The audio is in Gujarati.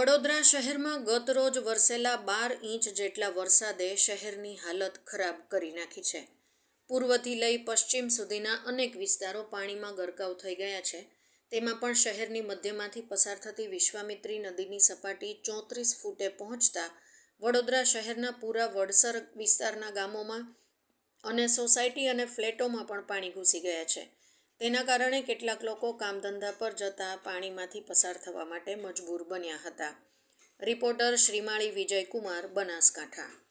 વડોદરા શહેરમાં ગત રોજ વરસેલા 12 ઇંચ જેટલા વરસાદે શહેરની હાલત ખરાબ કરી નાખી છે. પૂર્વથી લઈ પશ્ચિમ સુધીના અનેક વિસ્તારો પાણીમાં ગરકાવ થઈ ગયા છે. તેમાં પણ શહેરની મધ્યમાંથી પસાર થતી વિશ્વામિત્રી નદીની સપાટી 34 ફૂટે પહોંચતા વડોદરા શહેરના પૂરા વડસર વિસ્તારના ગામોમાં અને સોસાયટી અને ફ્લેટોમાં પણ પાણી ઘૂસી ગયા છે. તેના કારણે કેટલાક લોકો કામધંધા પર જતા પાણીમાંથી પસાર થવા માટે મજબૂર બન્યા હતા. રિપોર્ટર શ્રીમાળી વિજયકુમાર, બનાસકાંઠા.